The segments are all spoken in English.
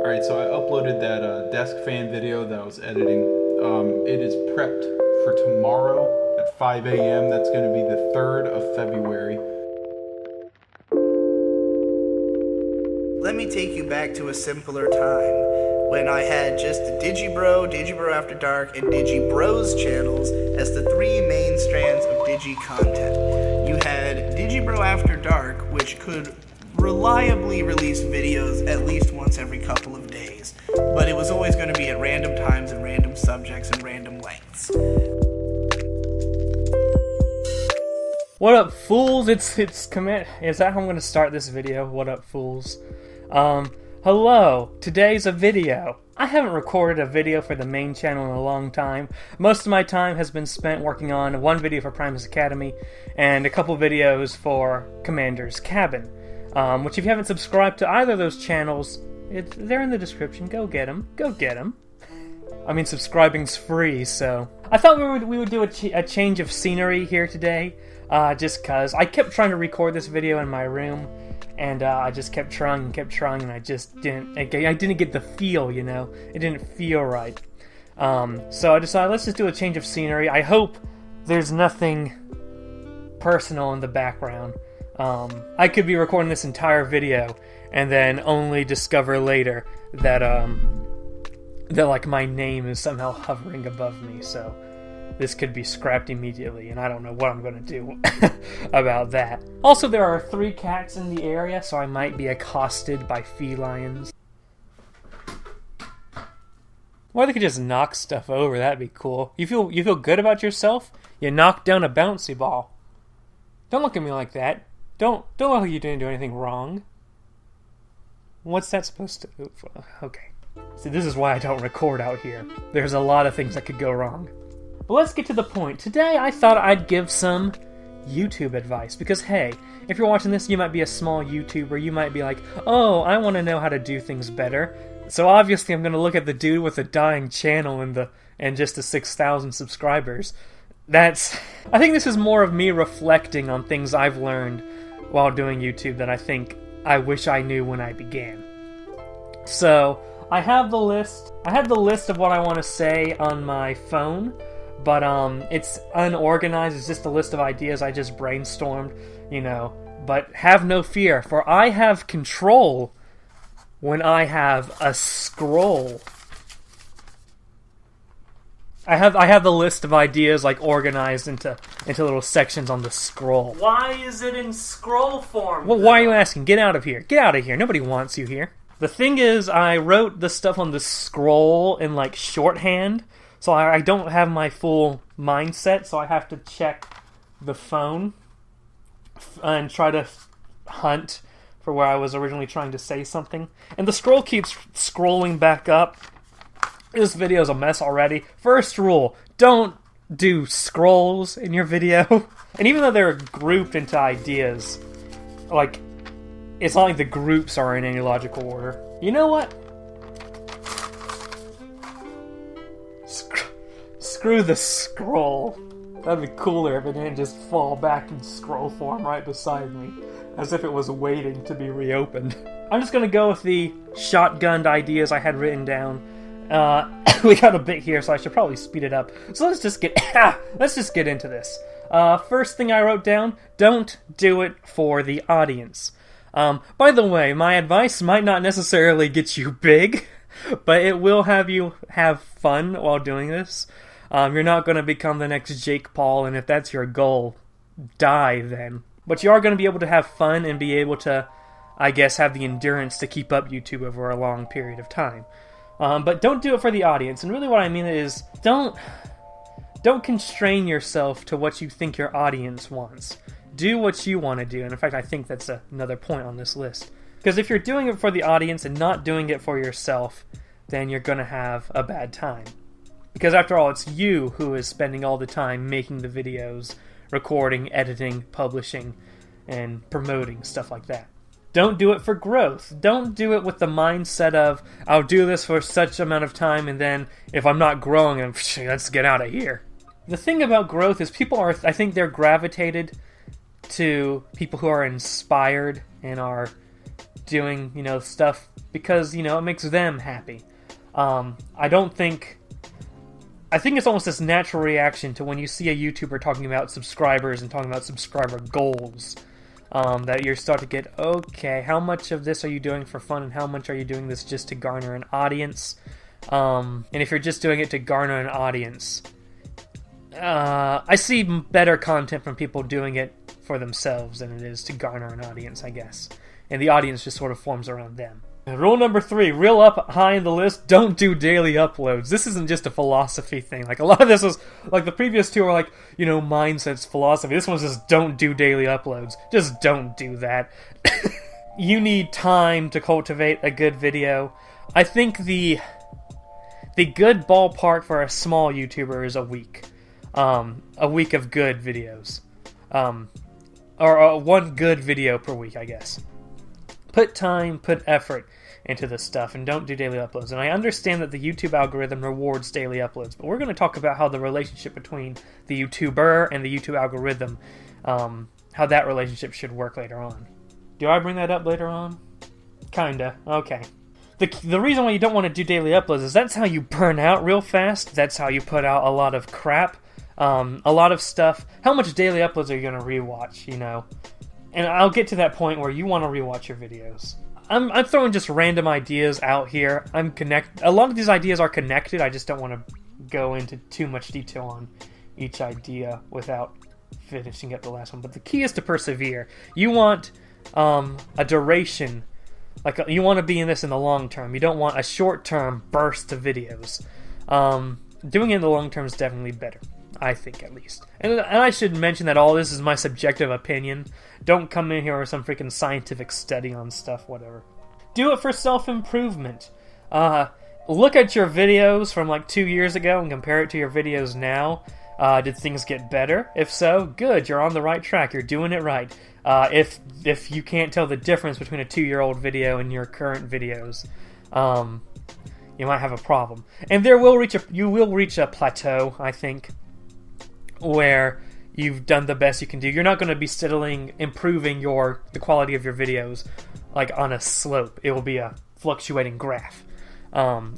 Alright, so I uploaded that desk fan video that I was editing. It is prepped for tomorrow at 5 a.m. That's going to be the 3rd of February. Let me take you back to a simpler time when I had just Digibro, Digibro After Dark, and Digibros channels as the three main strands of Digi content. You had Digibro After Dark, which could reliably release videos at least once every couple of days, but it was always going to be at random times and random subjects and random lengths. What up, fools? It's commit. Is that how I'm going to start this video? What up, fools? Hello. Today's a video. I haven't recorded a video for the main channel in a long time. Most of my time has been spent working on one video for Primus Academy and a couple videos for Commander's Cabin. Which if you haven't subscribed to either of those channels, they're in the description. Go get them. Go get them. I mean, subscribing's free, so... I thought we would do a change of scenery here today, just cause I kept trying to record this video in my room, and I just kept trying, and I just didn't... I didn't get the feel, you know? It didn't feel right. So I decided, let's just do a change of scenery. I hope there's nothing personal in the background. I could be recording this entire video and then only discover later that like my name is somehow hovering above me, so this could be scrapped immediately, and I don't know what I'm gonna do about that. Also, there are 3 cats in the area, so I might be accosted by felines. Or they could just knock stuff over, that'd be cool. You feel good about yourself? You knocked down a bouncy ball. Don't look at me like that. Don't look like you didn't do anything wrong. What's that supposed to... Okay. See, this is why I don't record out here. There's a lot of things that could go wrong. But let's get to the point. Today, I thought I'd give some YouTube advice. Because, hey, if you're watching this, you might be a small YouTuber. You might be like, oh, I want to know how to do things better. So obviously, I'm going to look at the dude with a dying channel and just the 6,000 subscribers. I think this is more of me reflecting on things I've learned while doing YouTube that I think I wish I knew when I began. So, I have the list. I have the list of what I want to say on my phone, but it's unorganized. It's just a list of ideas I just brainstormed, you know. But have no fear, for I have control when I have a scroll. I have the list of ideas like organized into little sections on the scroll. Why is it in scroll form? Well, why are you asking? Get out of here. Get out of here. Nobody wants you here. The thing is, I wrote the stuff on the scroll in like shorthand, so I don't have my full mindset, so I have to check the phone and try to hunt for where I was originally trying to say something. And the scroll keeps scrolling back up. This video's a mess already. First rule, don't do scrolls in your video. And even though they're grouped into ideas, like, it's not like the groups are in any logical order. You know what? Screw the scroll. That'd be cooler if it didn't just fall back in scroll form right beside me, as if it was waiting to be reopened. I'm just gonna go with the shotgunned ideas I had written down. We got a bit here, so I should probably speed it up. So let's just get into this. First thing I wrote down, don't do it for the audience. By the way, my advice might not necessarily get you big, but it will have you have fun while doing this. You're not going to become the next Jake Paul, and if that's your goal, die then. But you are going to be able to have fun and be able to, I guess, have the endurance to keep up YouTube over a long period of time. But don't do it for the audience. And really what I mean is, don't constrain yourself to what you think your audience wants. Do what you want to do. And in fact, I think that's another point on this list. Because if you're doing it for the audience and not doing it for yourself, then you're going to have a bad time. Because after all, it's you who is spending all the time making the videos, recording, editing, publishing, and promoting, stuff like that. Don't do it for growth. Don't do it with the mindset of, I'll do this for such amount of time, and then if I'm not growing, let's get out of here. The thing about growth is I think they're gravitated to people who are inspired and are doing, stuff because, you know, it makes them happy. I think it's almost this natural reaction to when you see a YouTuber talking about subscribers and talking about subscriber goals, that you start to get, okay, how much of this are you doing for fun and how much are you doing this just to garner an audience? And if you're just doing it to garner an audience, I see better content from people doing it for themselves than it is to garner an audience, I guess. And the audience just sort of forms around them. And rule number 3, real up high in the list, don't do daily uploads. This isn't just a philosophy thing. Like, a lot of this was, like, the previous 2 are like, you know, mindsets, philosophy. This one's just don't do daily uploads. Just don't do that. You need time to cultivate a good video. I think the good ballpark for a small YouTuber is a week. A week of good videos. Or one good video per week, I guess. Put time, put effort into this stuff, and don't do daily uploads. And I understand that the YouTube algorithm rewards daily uploads, but we're going to talk about how the relationship between the YouTuber and the YouTube algorithm, how that relationship should work later on. Do I bring that up later on? Kinda. Okay. The reason why you don't want to do daily uploads is that's how you burn out real fast. That's how you put out a lot of crap. A lot of stuff. How much daily uploads are you going to rewatch, you know? And I'll get to that point where you want to rewatch your videos. I'm throwing just random ideas out here. A lot of these ideas are connected. I just don't want to go into too much detail on each idea without finishing up the last one. But the key is to persevere. You want a duration. Like, you want to be in this in the long term. You don't want a short-term burst of videos. Doing it in the long term is definitely better. I think, at least. And I should mention that all this is my subjective opinion. Don't come in here with some freaking scientific study on stuff, whatever. Do it for self-improvement. Look at your videos from like 2 years ago and compare it to your videos now. Did things get better? If so, good, you're on the right track, you're doing it right. If you can't tell the difference between a 2-year-old video and your current videos, you might have a problem. And you will reach a plateau, I think, where you've done the best you can do. You're not going to be steadily improving the quality of your videos like on a slope. It will be a fluctuating graph,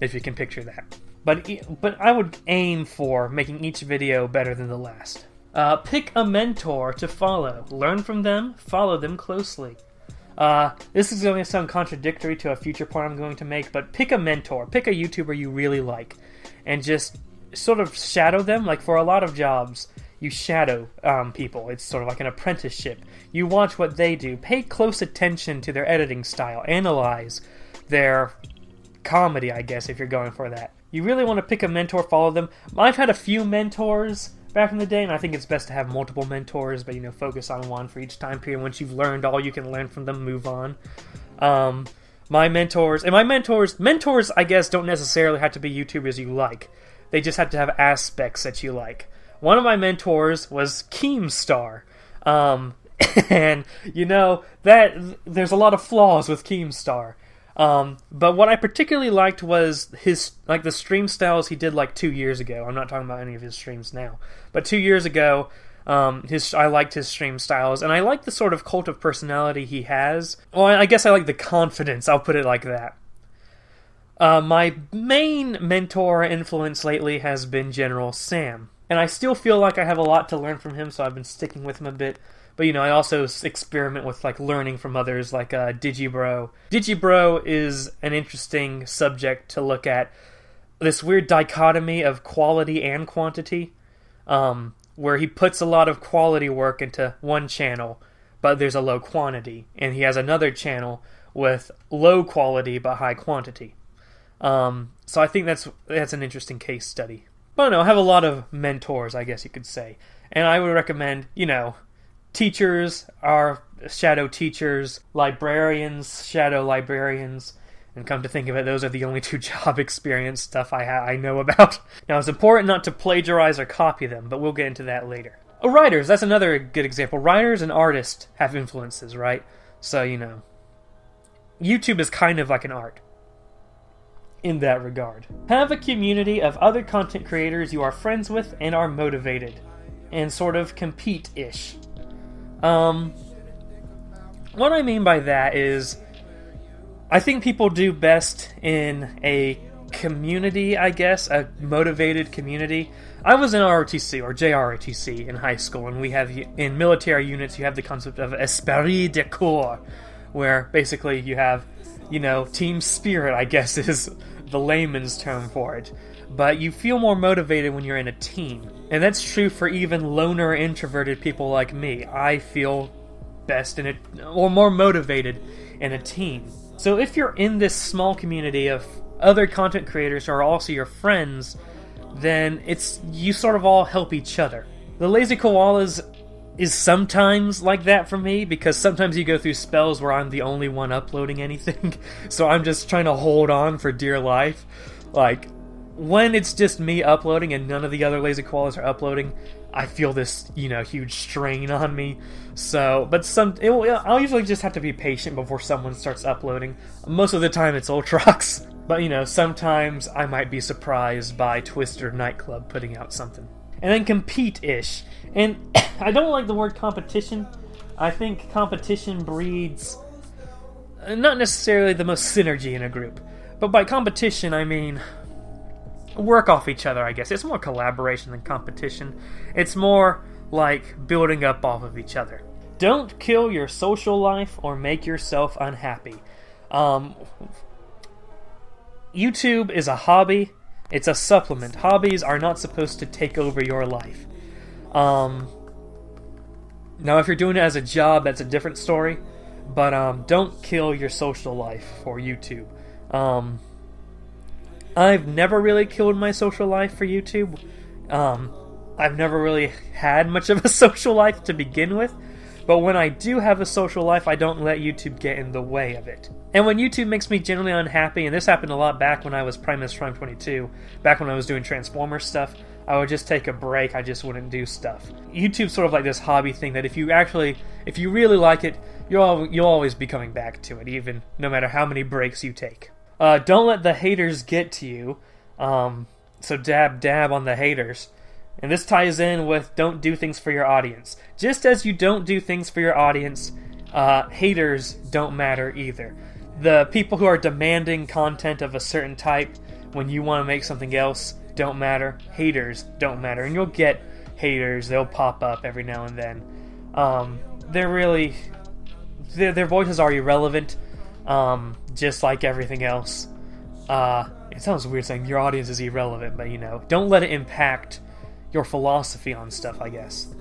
if you can picture that. But I would aim for making each video better than the last. Pick a mentor to follow. Learn from them, follow them closely. This is going to sound contradictory to a future point I'm going to make, but pick a mentor. Pick a YouTuber you really like, and just sort of shadow them. Like, for a lot of jobs, you shadow people. It's sort of like an apprenticeship. You watch what they do. Pay close attention to their editing style. Analyze their comedy, I guess, if you're going for that. You really want to pick a mentor, follow them. I've had a few mentors back in the day, and I think it's best to have multiple mentors, but, you know, focus on one for each time period. Once you've learned all you can learn from them, move on. My mentors, I guess, don't necessarily have to be YouTubers you like. They just have to have aspects that you like. One of my mentors was Keemstar. And, you know, that there's a lot of flaws with Keemstar. But what I particularly liked was the stream styles he did like 2 years ago. I'm not talking about any of his streams now. But 2 years ago, I liked his stream styles, and I like the sort of cult of personality he has. Well, I guess I like the confidence, I'll put it like that. My main mentor influence lately has been General Sam. And I still feel like I have a lot to learn from him, so I've been sticking with him a bit. But, you know, I also experiment with, like, learning from others, like Digibro. Digibro is an interesting subject to look at. This weird dichotomy of quality and quantity, where he puts a lot of quality work into one channel, but there's a low quantity. And he has another channel with low quality but high quantity. So I think that's an interesting case study. But I don't know, I have a lot of mentors, I guess you could say. And I would recommend, you know, teachers are shadow teachers, librarians, shadow librarians, and come to think of it, those are the only 2 job experience stuff I know about. Now, it's important not to plagiarize or copy them, but we'll get into that later. Writers, that's another good example. Writers and artists have influences, right? So, you know, YouTube is kind of like an art in that regard. Have a community of other content creators you are friends with and are motivated, and sort of compete-ish. What I mean by that is, I think people do best in a community, I guess, a motivated community. I was in ROTC, or JROTC, in high school, and we have, in military units, you have the concept of esprit de corps, where basically you have, team spirit, I guess, is the layman's term for it. But you feel more motivated when you're in a team. And that's true for even loner, introverted people like me. I feel best or more motivated in a team. So if you're in this small community of other content creators who are also your friends, then you sort of all help each other. The Lazy Koalas is sometimes like that for me, because sometimes you go through spells where I'm the only one uploading anything, so I'm just trying to hold on for dear life. Like, when it's just me uploading and none of the other Lazy Koalas are uploading, I feel this, huge strain on me. So, but I'll usually just have to be patient before someone starts uploading. Most of the time it's Ultrox. But, sometimes I might be surprised by Twister Nightclub putting out something. And then compete-ish. And I don't like the word competition. I think competition breeds not necessarily the most synergy in a group. But by competition, I mean work off each other, I guess. It's more collaboration than competition. It's more like building up off of each other. Don't kill your social life or make yourself unhappy. YouTube is a hobby. It's a supplement. Hobbies are not supposed to take over your life. Now, if you're doing it as a job, that's a different story. But don't kill your social life for YouTube. I've never really killed my social life for YouTube. I've never really had much of a social life to begin with. But when I do have a social life, I don't let YouTube get in the way of it. And when YouTube makes me generally unhappy, and this happened a lot back when I was Primus Prime 22, back when I was doing Transformers stuff, I would just take a break, I just wouldn't do stuff. YouTube's sort of like this hobby thing that if you really like it, you'll always be coming back to it, even no matter how many breaks you take. Don't let the haters get to you. So dab on the haters. And this ties in with don't do things for your audience. Just as you don't do things for your audience, haters don't matter either. The people who are demanding content of a certain type when you want to make something else don't matter. Haters don't matter. And you'll get haters. They'll pop up every now and then. Their voices are irrelevant, just like everything else. It sounds weird saying your audience is irrelevant, but don't let it impact your philosophy on stuff, I guess.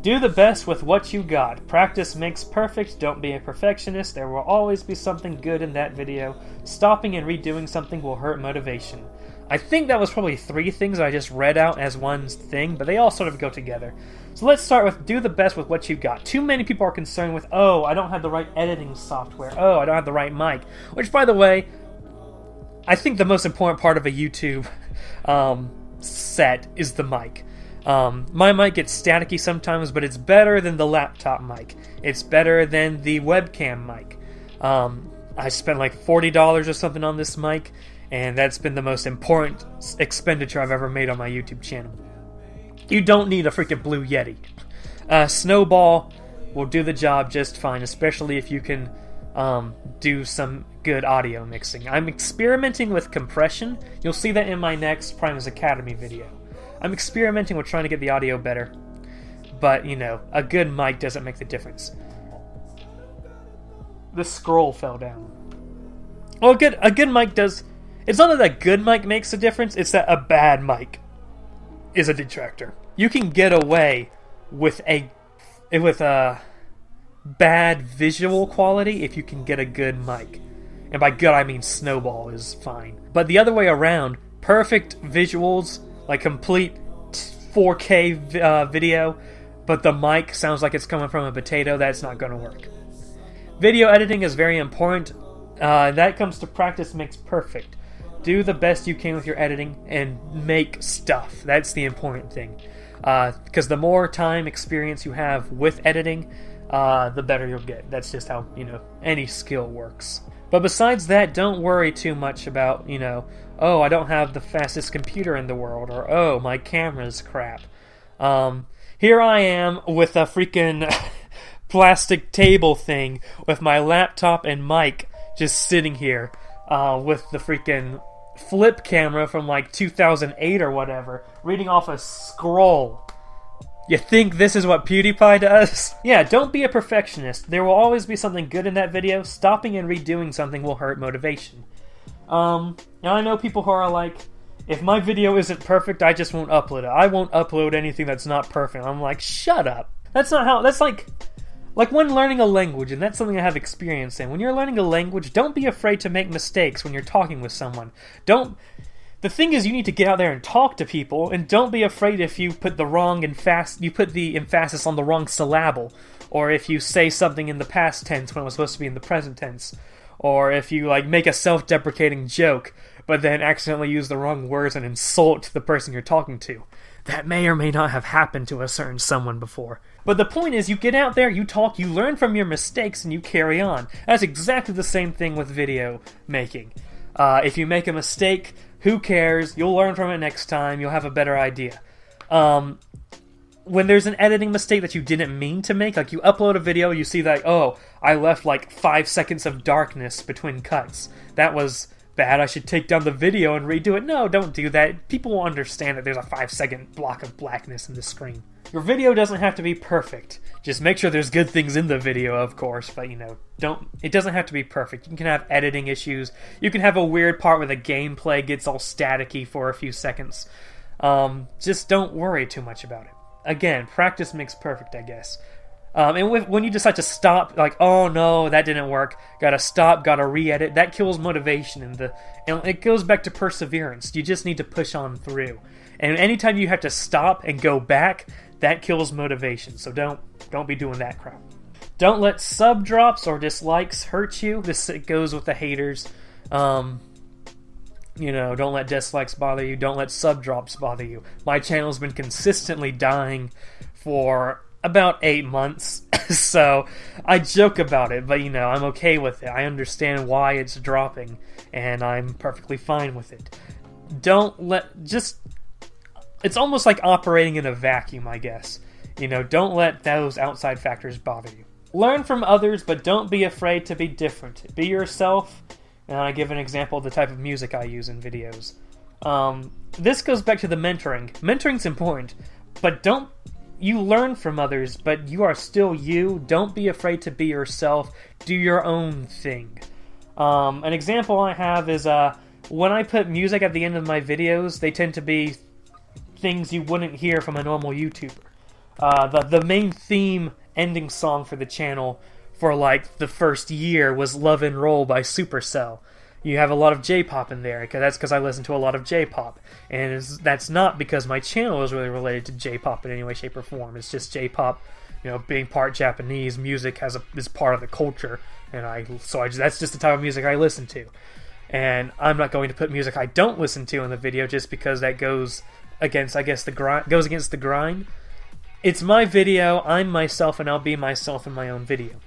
Do the best with what you got. Practice makes perfect. Don't be a perfectionist. There will always be something good in that video. Stopping and redoing something will hurt motivation. I think that was probably 3 things I just read out as one thing, but they all sort of go together. So let's start with do the best with what you got. Too many people are concerned with, I don't have the right editing software. I don't have the right mic. Which, by the way, I think the most important part of a YouTube set is the mic. My mic gets staticky sometimes, but it's better than the laptop mic. It's better than the webcam mic. I spent like $40 or something on this mic, and that's been the most important expenditure I've ever made on my YouTube channel. You don't need a freaking Blue Yeti. Snowball will do the job just fine, especially if you can do some good audio mixing. I'm experimenting with compression. You'll see that in my next Primus Academy video. I'm experimenting with trying to get the audio better, but a good mic doesn't make the difference. The scroll fell down. Well, a good mic does. It's not that a good mic makes a difference, it's that a bad mic is a detractor. You can get away with a bad visual quality if you can get a good mic. And by good, I mean Snowball is fine. But the other way around, perfect visuals, like complete 4K video, but the mic sounds like it's coming from a potato, that's not going to work. Video editing is very important. That comes to practice makes perfect. Do the best you can with your editing and make stuff. That's the important thing. Because the more time experience you have with editing, the better you'll get. That's just how, any skill works. But besides that, don't worry too much about, I don't have the fastest computer in the world, or my camera's crap. Here I am with a freaking plastic table thing with my laptop and mic just sitting here with the freaking flip camera from like 2008 or whatever, reading off a scroll. You think this is what PewDiePie does? Yeah, don't be a perfectionist. There will always be something good in that video. Stopping and redoing something will hurt motivation. Now I know people who are like, if my video isn't perfect, I just won't upload it. I won't upload anything that's not perfect. I'm like, shut up. That's not how, that's like when learning a language, and that's something I have experience in. When you're learning a language, don't be afraid to make mistakes when you're talking with someone. The thing is, you need to get out there and talk to people, and don't be afraid if you put the emphasis on the wrong syllable, or if you say something in the past tense when it was supposed to be in the present tense, or if you like make a self-deprecating joke, but then accidentally use the wrong words and insult the person you're talking to. That may or may not have happened to a certain someone before. But the point is, you get out there, you talk, you learn from your mistakes, and you carry on. That's exactly the same thing with video making. If you make a mistake, who cares? You'll learn from it next time. You'll have a better idea. When there's an editing mistake that you didn't mean to make, like you upload a video, you see that, oh, I left like 5 seconds of darkness between cuts. That was bad. I should take down the video and redo it. No, don't do that. People will understand that there's a 5-second block of blackness in the screen. Your video doesn't have to be perfect. Just make sure there's good things in the video, of course, but it doesn't have to be perfect. You can have editing issues. You can have a weird part where the gameplay gets all staticky for a few seconds. Just don't worry too much about it. Again, practice makes perfect, I guess. And when you decide to stop, like, oh no, that didn't work, gotta stop, gotta re-edit, that kills motivation, and it goes back to perseverance. You just need to push on through. And anytime you have to stop and go back, that kills motivation. So don't be doing that crap. Don't let sub drops or dislikes hurt you. This goes with the haters. Don't let dislikes bother you. Don't let sub drops bother you. My channel's been consistently dying for about 8 months, so I joke about it, but I'm okay with it. I understand why it's dropping, and I'm perfectly fine with it. It's almost like operating in a vacuum, I guess. Don't let those outside factors bother you. Learn from others, but don't be afraid to be different. Be yourself, and I give an example of the type of music I use in videos. This goes back to the mentoring. Mentoring's important, but you learn from others, but you are still you. Don't be afraid to be yourself. Do your own thing. An example I have is when I put music at the end of my videos, they tend to be things you wouldn't hear from a normal YouTuber. The main theme ending song for the channel for like the first year was Love and Roll by Supercell. You have a lot of J-pop in there, that's because I listen to a lot of J-pop. And that's not because my channel is really related to J-pop in any way, shape, or form. It's just J-pop, being part Japanese, music is part of the culture, and that's just the type of music I listen to. And I'm not going to put music I don't listen to in the video just because that goes against, the grind. It's my video, I'm myself, and I'll be myself in my own video.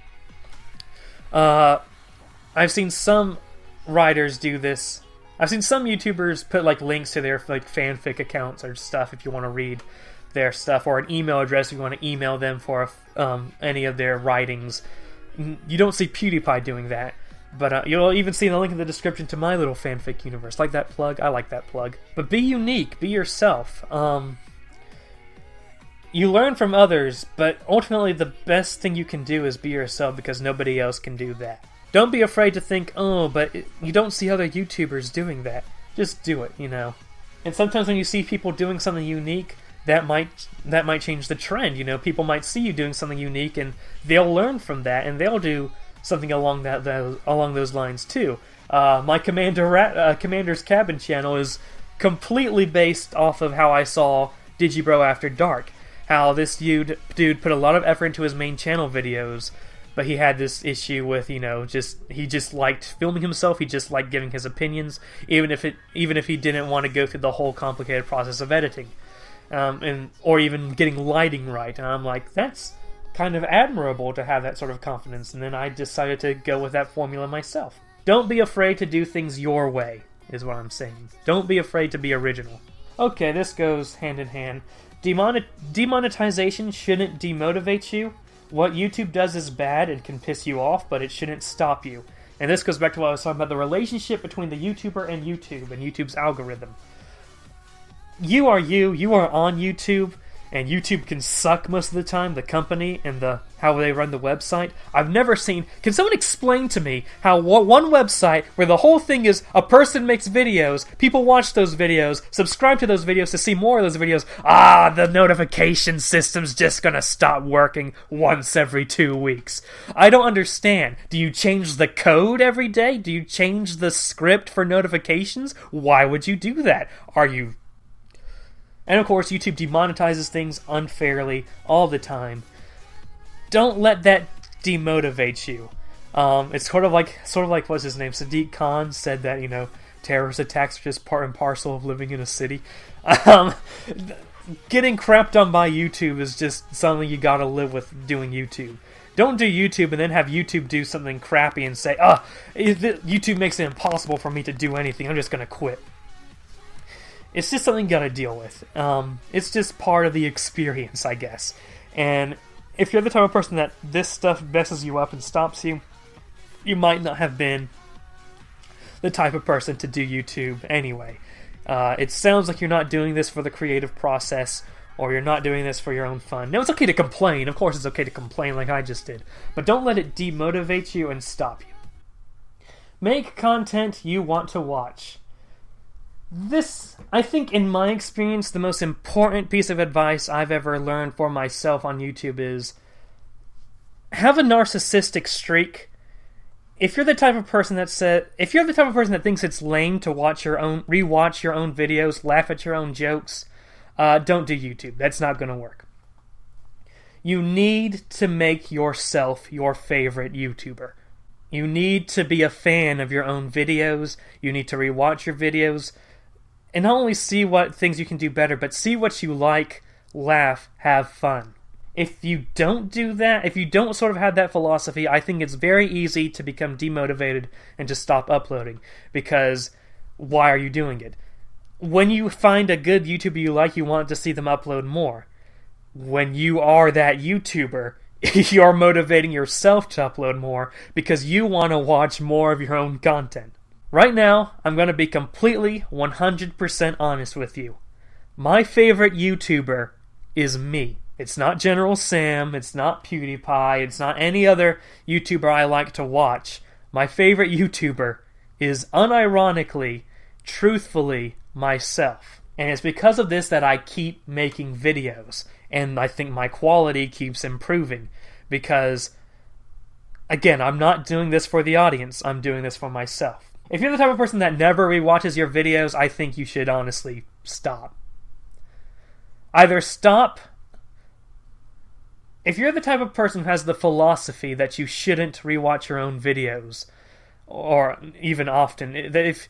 I've seen some writers do this. I've seen some YouTubers put like links to their like fanfic accounts or stuff if you want to read their stuff, or an email address if you want to email them for any of their writings. You don't see PewDiePie doing that, but you'll even see the link in the description to my little fanfic universe. Like that plug? I like that plug. But be unique, be yourself. You learn from others, but ultimately the best thing you can do is be yourself, because nobody else can do that. Don't be afraid to think, oh, but you don't see other YouTubers doing that. Just do it, And sometimes when you see people doing something unique, that might change the trend. People might see you doing something unique, and they'll learn from that, and they'll do something along those lines too. My Commander's Cabin channel is completely based off of how I saw DigiBro After Dark. How this dude put a lot of effort into his main channel videos, but he had this issue with, he just liked filming himself, he just liked giving his opinions, even if he didn't want to go through the whole complicated process of editing, or even getting lighting right. And I'm like, that's kind of admirable to have that sort of confidence, and then I decided to go with that formula myself. Don't be afraid to do things your way, is what I'm saying. Don't be afraid to be original. Okay, this goes hand in hand. Demonetization shouldn't demotivate you. What YouTube does is bad and can piss you off, but it shouldn't stop you. And this goes back to what I was talking about, the relationship between the YouTuber and YouTube, and YouTube's algorithm. You are on YouTube, and YouTube can suck most of the time, the company and how they run the website. I've never seen... Can someone explain to me how one website where the whole thing is a person makes videos, people watch those videos, subscribe to those videos to see more of those videos, the notification system's just gonna stop working once every 2 weeks. I don't understand. Do you change the code every day? Do you change the script for notifications? Why would you do that? Are you... And of course, YouTube demonetizes things unfairly all the time. Don't let that demotivate you. It's sort of like what's his name? Sadiq Khan said that, terrorist attacks are just part and parcel of living in a city. Getting crapped on by YouTube is just something you gotta live with doing YouTube. Don't do YouTube and then have YouTube do something crappy and say, YouTube makes it impossible for me to do anything, I'm just gonna quit. It's just something you gotta deal with. It's just part of the experience, I guess. And if you're the type of person that this stuff messes you up and stops you, you might not have been the type of person to do YouTube anyway. It sounds like you're not doing this for the creative process, or you're not doing this for your own fun. Now, it's okay to complain. Of course it's okay to complain like I just did. But don't let it demotivate you and stop you. Make content you want to watch. This, I think, in my experience, the most important piece of advice I've ever learned for myself on YouTube is have a narcissistic streak. If you're the type of person that thinks it's lame to rewatch your own videos, laugh at your own jokes, don't do YouTube. That's not going to work. You need to make yourself your favorite YouTuber. You need to be a fan of your own videos. You need to rewatch your videos. And not only see what things you can do better, but see what you like, laugh, have fun. If you don't do that, if you don't sort of have that philosophy, I think it's very easy to become demotivated and just stop uploading. Because why are you doing it? When you find a good YouTuber you like, you want to see them upload more. When you are that YouTuber, you're motivating yourself to upload more because you want to watch more of your own content. Right now, I'm going to be completely 100% honest with you. My favorite YouTuber is me. It's not General Sam, it's not PewDiePie, it's not any other YouTuber I like to watch. My favorite YouTuber is unironically, truthfully, myself. And it's because of this that I keep making videos. And I think my quality keeps improving. Because, again, I'm not doing this for the audience, I'm doing this for myself. If you're the type of person that never rewatches your videos, I think you should honestly stop. Either stop... If you're the type of person who has the philosophy that you shouldn't rewatch your own videos, or even often, if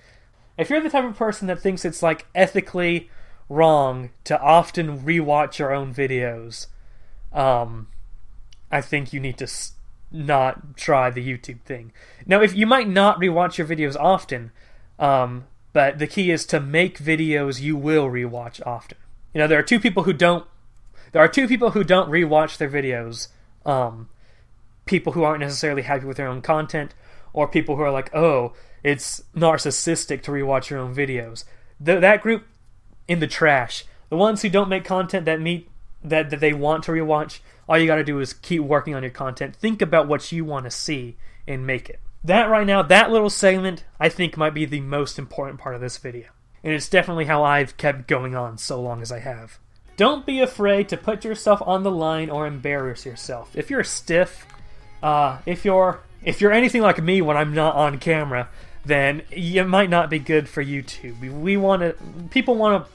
you're the type of person that thinks it's like ethically wrong to often rewatch your own videos, I think you need to not try the YouTube thing. Now, if you might not rewatch your videos often, but the key is to make videos you will rewatch often. There are two people who don't rewatch their videos. People who aren't necessarily happy with their own content, or people who are like, oh, it's narcissistic to rewatch your own videos. That group, in the trash. The ones who don't make content that they want to rewatch, all you gotta do is keep working on your content. Think about what you want to see and make it. That right now, that little segment, I think might be the most important part of this video. And it's definitely how I've kept going on so long as I have. Don't be afraid to put yourself on the line or embarrass yourself. If you're stiff, if you're anything like me when I'm not on camera, then it might not be good for YouTube. People want to...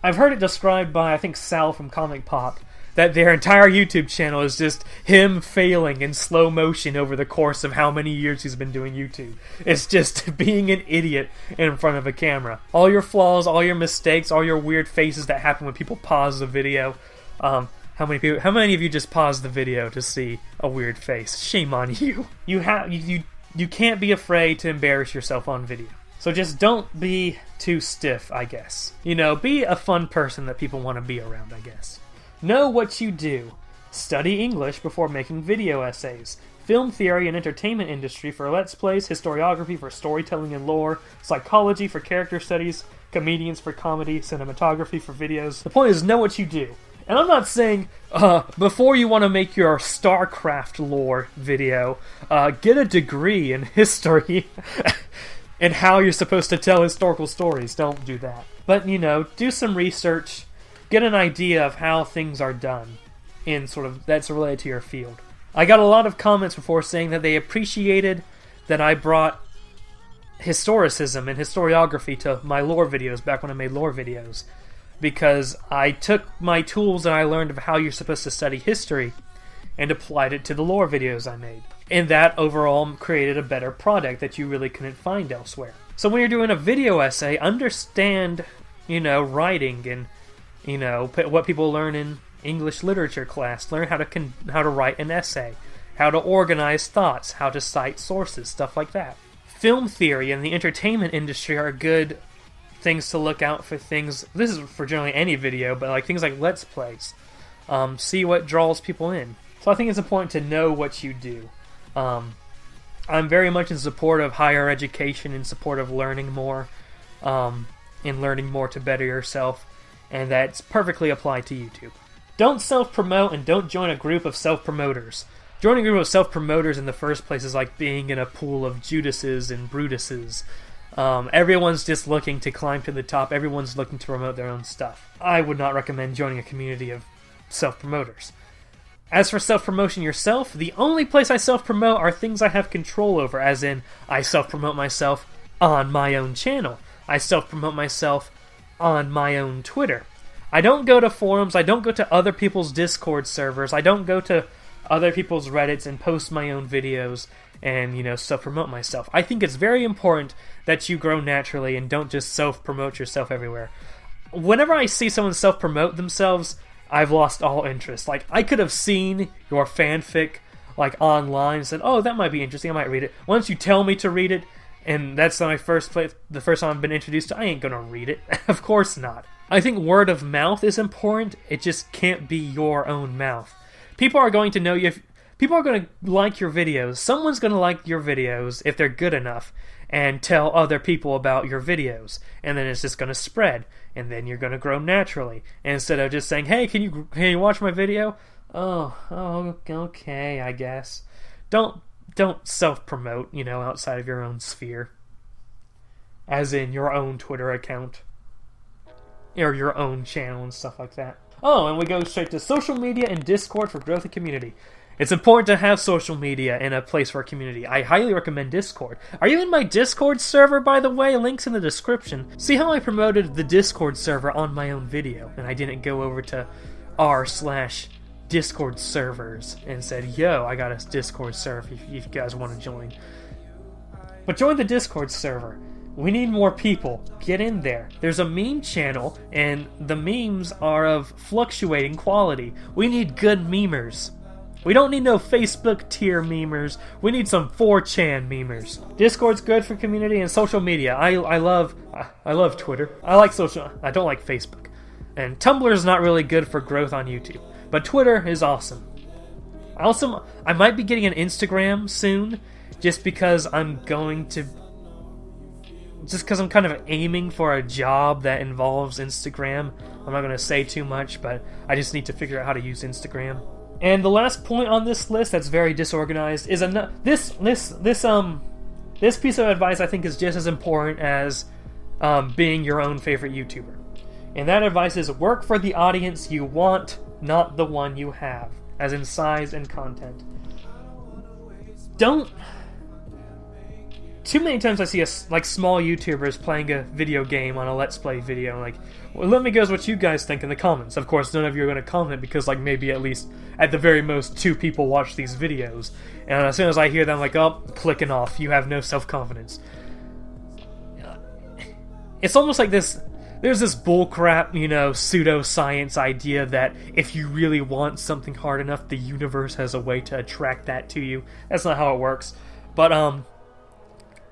I've heard it described by, I think, Sal from Comic Pop, that their entire YouTube channel is just him failing in slow motion over the course of how many years he's been doing YouTube. It's just being an idiot in front of a camera. All your flaws, all your mistakes, all your weird faces that happen when people pause the video. How many of you just pause the video to see a weird face? Shame on you. You can't be afraid to embarrass yourself on video. So just don't be too stiff, I guess. Be a fun person that people want to be around, I guess. Know what you do. Study English before making video essays. film theory and entertainment industry for Let's Plays, historiography for storytelling and lore, psychology for character studies, comedians for comedy, cinematography for videos. The point is, know what you do. And I'm not saying, before you want to make your StarCraft lore video, get a degree in history and how you're supposed to tell historical stories. Don't do that. But, do some research, get an idea of how things are done in that's related to your field. I got a lot of comments before saying that they appreciated that I brought historicism and historiography to my lore videos back when I made lore videos, because I took my tools that I learned of how you're supposed to study history and applied it to the lore videos I made. And that overall created a better product that you really couldn't find elsewhere. So when you're doing a video essay, understand, writing and, what people learn in English literature class. Learn how to write an essay, how to organize thoughts, how to cite sources, stuff like that. Film theory and the entertainment industry are good things to look out for. Things, this is for generally any video, but like things like Let's Plays. See what draws people in. So I think it's important to know what you do. I'm very much in support of higher education, in support of learning more, and learning more to better yourself, and that's perfectly applied to YouTube. Don't self-promote and don't join a group of self-promoters. Joining a group of self-promoters in the first place is like being in a pool of Judases and Brutuses. Everyone's just looking to climb to the top. Everyone's looking to promote their own stuff. I would not recommend joining a community of self-promoters. As for self-promotion yourself, the only place I self-promote are things I have control over, as in, I self-promote myself on my own channel. I self-promote myself on my own Twitter. I don't go to forums, I don't go to other people's Discord servers, I don't go to other people's Reddits and post my own videos and, self-promote myself. I think it's very important that you grow naturally and don't just self-promote yourself everywhere. Whenever I see someone self-promote themselves, I've lost all interest. Like, I could have seen your fanfic, online and said, oh, that might be interesting, I might read it. Once you tell me to read it, and that's the first time I've been introduced to, I ain't gonna read it. Of course not. I think word of mouth is important. It just can't be your own mouth. People are going to know you. People are going to like your videos. Someone's going to like your videos if they're good enough and tell other people about your videos. And then it's just going to spread. And then you're going to grow naturally. And instead of just saying, hey, can you watch my video? Oh, okay, I guess. Don't self-promote, outside of your own sphere. As in your own Twitter account. Or your own channel and stuff like that. Oh, and we go straight to social media and Discord for growth and community. It's important to have social media in a place for a community. I highly recommend Discord. Are you in my Discord server, by the way? Link's in the description. See how I promoted the Discord server on my own video, and I didn't go over to r/Discord servers and said, yo, I got a Discord server if you guys want to join. But join the Discord server. We need more people. Get in there. There's a meme channel, and the memes are of fluctuating quality. We need good memers. We don't need no Facebook tier memers. We need some 4chan memers. Discord's good for community and social media. I love Twitter. I like social. I don't like Facebook. And Tumblr is not really good for growth on YouTube. But Twitter is awesome. I might be getting an Instagram soon, just because I'm kind of aiming for a job that involves Instagram. I'm not going to say too much, but I just need to figure out how to use Instagram. And the last point on this list that's very disorganized is this piece of advice I think is just as important as being your own favorite YouTuber. And that advice is work for the audience you want, not the one you have, as in size and content. Too many times I see small YouTubers playing a video game on a Let's Play video, well, let me guess what you guys think in the comments. Of course, none of you are going to comment because, maybe at least, at the very most, 2 people watch these videos. And as soon as I hear them, clicking off. You have no self-confidence. It's almost like this. There's this bullcrap, pseudoscience idea that if you really want something hard enough, the universe has a way to attract that to you. That's not how it works. But,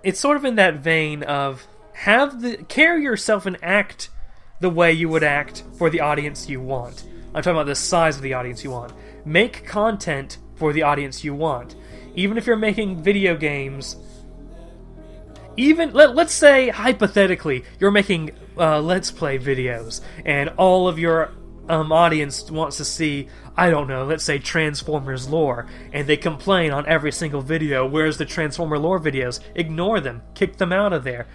it's sort of in that vein of carry yourself and act the way you would act for the audience you want. I'm talking about the size of the audience you want. Make content for the audience you want. even if you're making video games, even let's say hypothetically you're making let's play videos, and all of your audience wants to see, I don't know, let's say Transformers lore, and they complain on every single video, where's the Transformer lore videos? Ignore them, kick them out of there.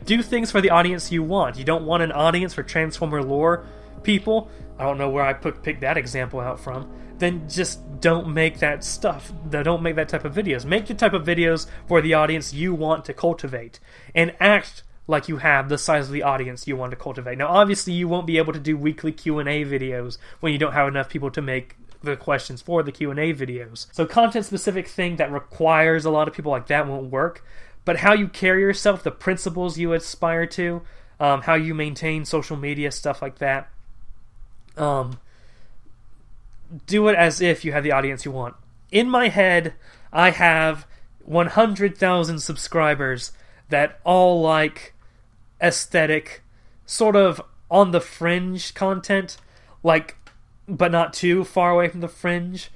Do things for the audience you want. You don't want an audience for Transformer lore people? I don't know where I picked that example out from. Then just don't make that stuff. Don't make that type of videos. Make the type of videos for the audience you want to cultivate. And act like you have the size of the audience you want to cultivate. Now, obviously, you won't be able to do weekly Q&A videos when you don't have enough people to make the questions for the Q&A videos. So content-specific thing that requires a lot of people like that won't work. But how you carry yourself, the principles you aspire to, how you maintain social media, stuff like that, do it as if you have the audience you want. In my head, I have 100,000 subscribers that all like aesthetic, sort of on the fringe content, like, but not too far away from the fringe.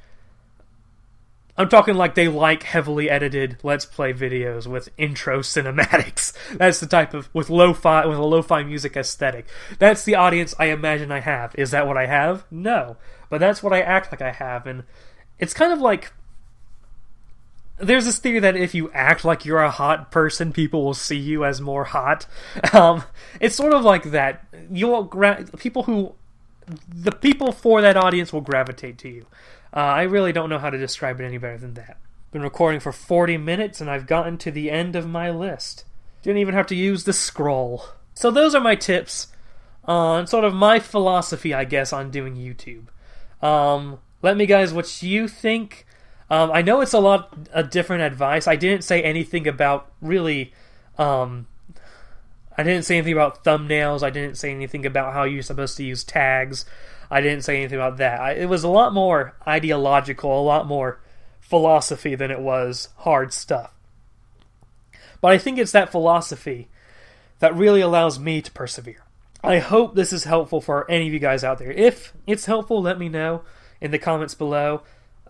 I'm talking like they like heavily edited Let's Play videos with intro cinematics. That's the type of, with a lo-fi music aesthetic. That's the audience I imagine I have. Is that what I have? No. But that's what I act like I have. And it's kind of like, there's this theory that if you act like you're a hot person, people will see you as more hot. It's sort of like that. The people for that audience will gravitate to you. I really don't know how to describe it any better than that. Been recording for 40 minutes and I've gotten to the end of my list. Didn't even have to use the scroll. So those are my tips on sort of my philosophy, I guess, on doing YouTube. Let me guys what you think. I know it's a lot of different advice. I didn't say anything about really... I didn't say anything about thumbnails. I didn't say anything about how you're supposed to use tags. I didn't say anything about that. It was a lot more ideological, a lot more philosophy than it was hard stuff. But I think it's that philosophy that really allows me to persevere. I hope this is helpful for any of you guys out there. If it's helpful, let me know in the comments below.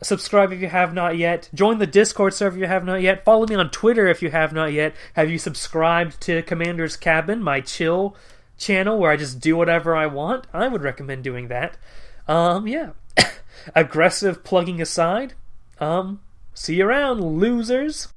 Subscribe if you have not yet. Join the Discord server if you have not yet. Follow me on Twitter if you have not yet. Have you subscribed to Commander's Cabin, my chill channel where I just do whatever I want? I would recommend doing that. Yeah. Aggressive plugging aside. See you around, losers.